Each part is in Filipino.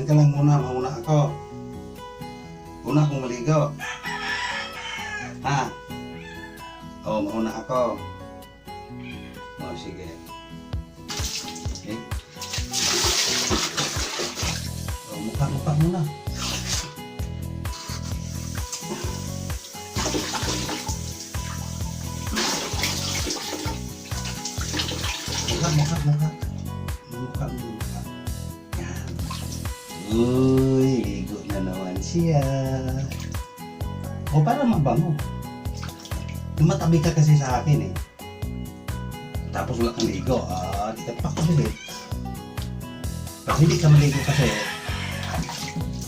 Diyan ka lang muna, mauna ako. Una akong maligo. Ha? Oo, mauna ako. O, sige. Okay. O, mukha muna. Mukha. Yan. Uy, ligo na naman siya. O, para mabango. Tumatabi ka kasi sa akin eh. Tapos wala kang ligo. Di ka pakabili. Pag hindi ka maligo kasi,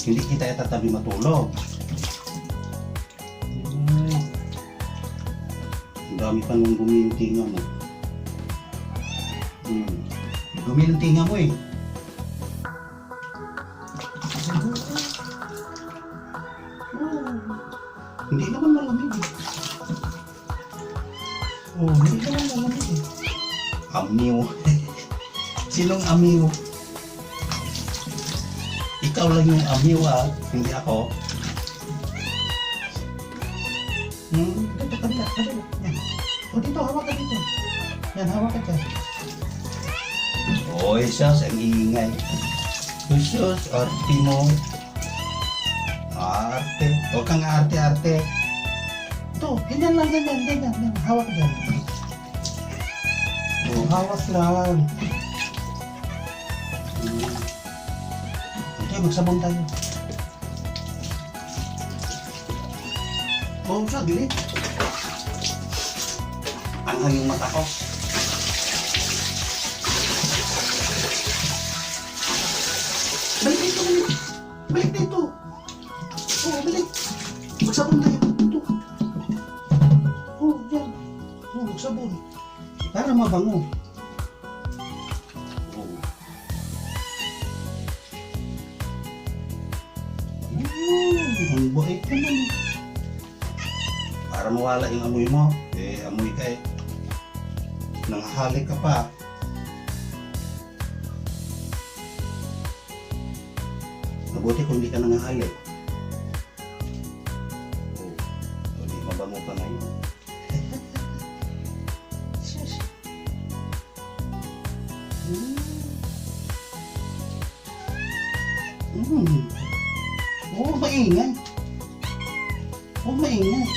hindi kita itatabi matulog. Ay. Ang dami pa nung gumi yung tinga mo. Gumi ng tinga mo eh. Hindi naman malamig eh. Hindi naman malamig eh. Amiw. Sinong amiw? Ikaw lang yung amiw hindi ako. Dito, kabila. Yan. Dito, hawak ka dito. Yan, hawak ka dyan. Oy, sus, ang ingay. Sus, arte mo. Arte. Huwag kang arte-arte. Ito, ganyan lang. Hawak dyan. Hawak lang. Okay, magsabon tayo. Saglit. Anghang yung mata ko. Balik dito. Balik. Magsabon tayo. Ito. Yan. Magsabon. Para mabango. Ang buhay ka naman. Para mawala yung amoy mo. Amoy ka eh. Nanghahalik ka pa. Mabuti kung hindi ka nanghahalik. Hindi mabango pa ngayon. Maingay. Maingay.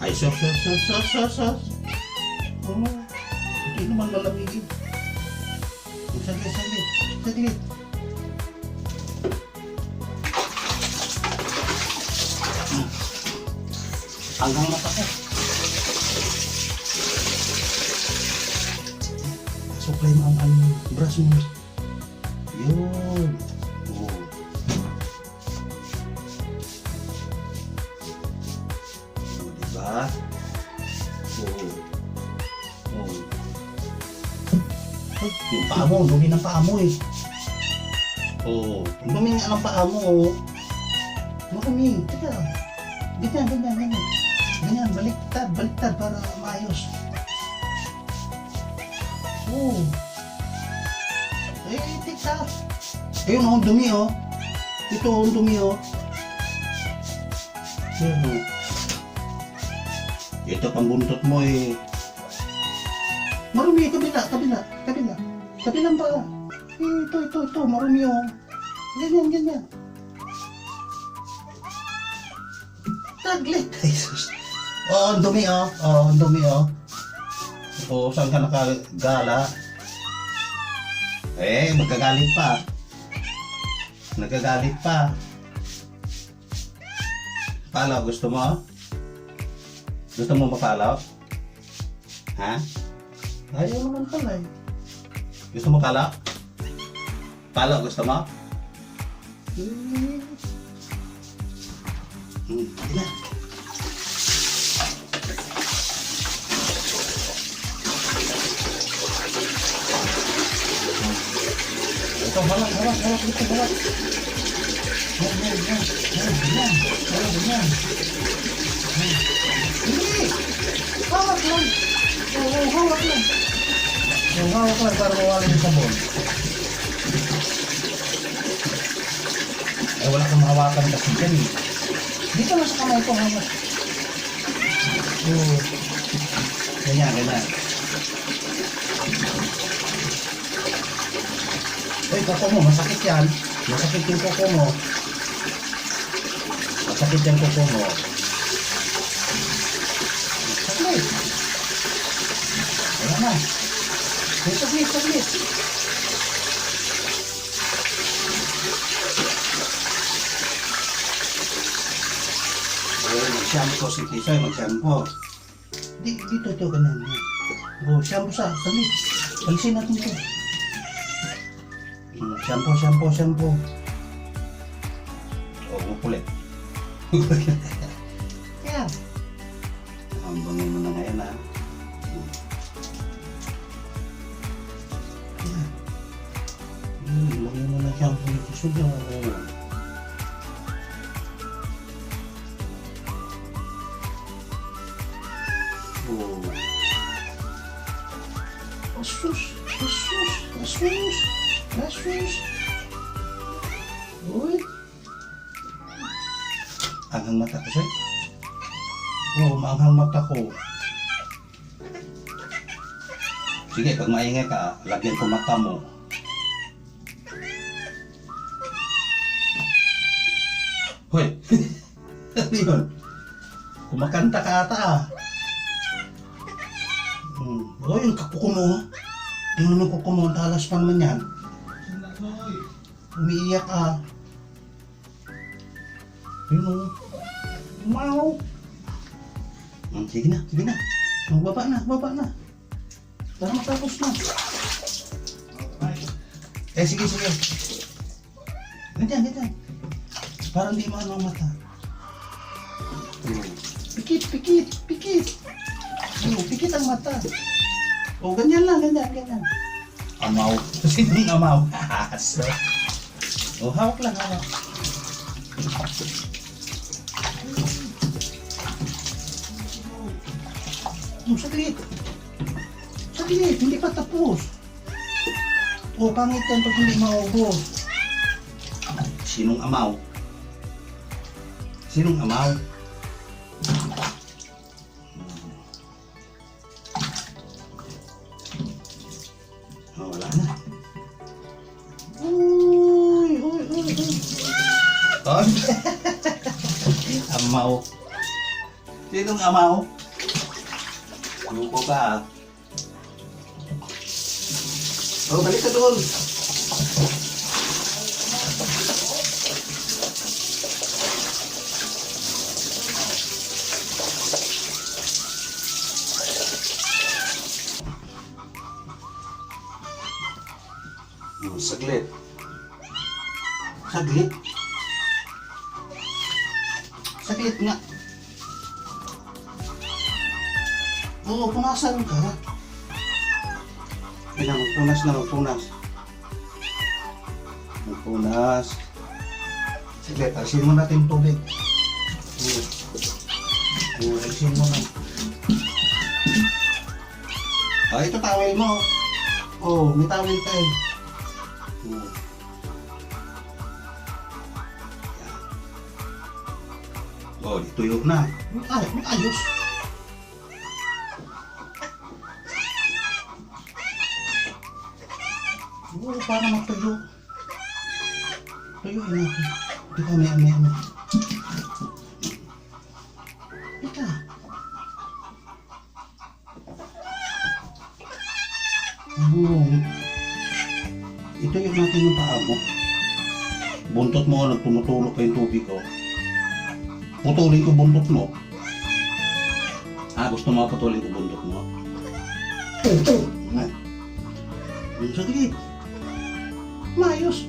Ay, sos. Hindi naman malamigin. Saglit. Hanggang mata ko. Supply mo ang brush mo. Yun. Diba? Yung paa mo, dumi ng paa mo eh. Dumi nga ng paa mo. Marami. Teka. Ganyan, baliktad para maayos. Teka. Ayun ang dumi Ito ang dumi Ito pambuntot mo eh. Marumi, kabila. Kabilang pa. Ito, marumi Ganyan. Taglit. Jesus. Ang dumi ang dumi saan ka nakagala? Magkagalit pa. Nagagalit pa. Palaw, gusto mo? Gusto mo mapalaw? Ha? Ayaw naman pala eh. Gusto mo palaw? Palaw, gusto mo? Hindi na. Ito, hawak. Yan. Hawak lang. Hawak lang para mawala yung sabon. Eh, wala kang mahawakan kasi dyan eh. Dito na sa kamay ko, hawak. Oo. Ganyan, ganyan. Uy, kuko mo, masakit yan. Masakit yung kuko mo. Masakit yung kuko mo. Saglit. Wala na. Uy, saglit, saglit. Uy, mag-shampoo si Tisoy, mag-shampoo. Dito, ganyan. Oh, shampoo saglit. Alisin natin ito. Shampoo. Oh, upulit. Yan. Ang bango mo na ngayon, ha? Yan. Bango mo na shampoo nito. Suga. Oh. Asus. Uy. Anghang mata kasi. Oo, maanghang mata ko. Sige, pag maingay ka, lagyan ko mata mo. Hoy! Ano yun? Kumakanta ka ata ah. Oh, yung kakuko mo. Tingnan mo kuko mo, ang talas pa naman yan. Umiiyak ka. Yun o. Umaw. Sige na. Baba na. Para matapos na. Sige. Ganyan. Parang di maano ang mata. Pikit. Pikit ang mata. Ganyan lang. Amaw. Sinong amaw? Hawak lang. Saglit, hindi pa tapos. Pangit yan pag hindi maubos. Sinong amaw? Wala na. Uy. Amaw. Sinong amaw? Luko ka. Balik ka doon. Saglit. Saglit nga. Oo, punasan ka. Magpunas. Saglit, alisin mo natin tubig. Alisin mo na. Ito towel mo. May towel ka eh. Tuyo na. Ayos. Para matuyo. Tuyuin natin. Ika, may. Ika. Ituyo natin yung paa mo. Buntot mo, nagtumutulog pa yung tubig ko. Putulin ko buntot mo. Gusto mo putulin ko buntot mo? Saglit. Maayos.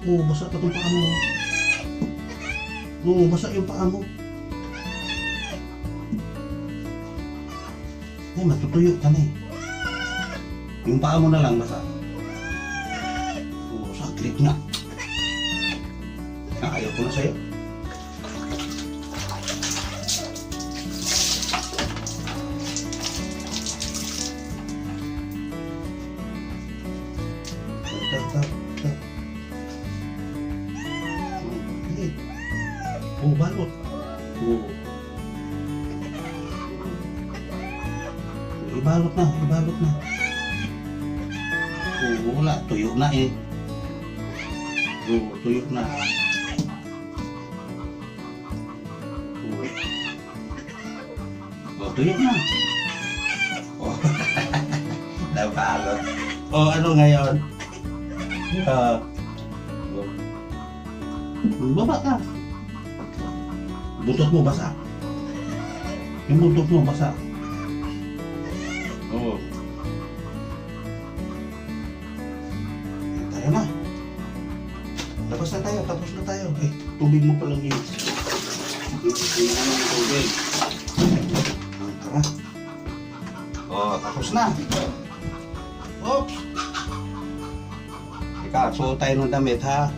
Basa pa itong paa mo. Basa yung paa mo. Matutuyo ka na eh. Yung paa mo na lang basa. Saglit nga. Ayaw ko na sa'yo. Oo. Ibalot na, ibalot na. Oo, wala. Tuyo na eh. Oo, tuyo na. Oo. Oh, tuyo na. Oh. Napaalot. Oh, ano ngayon? Baba ka. Buntot mo basa. Yung buntot mo basa. Oo. Tayo na. Tapos na tayo, tapos na tayo. Eh, tubig mo palang yun. Yung ano yung tubig. Tara. Oh, tapos na. Oops. Teka, suot tayo ng damit ha.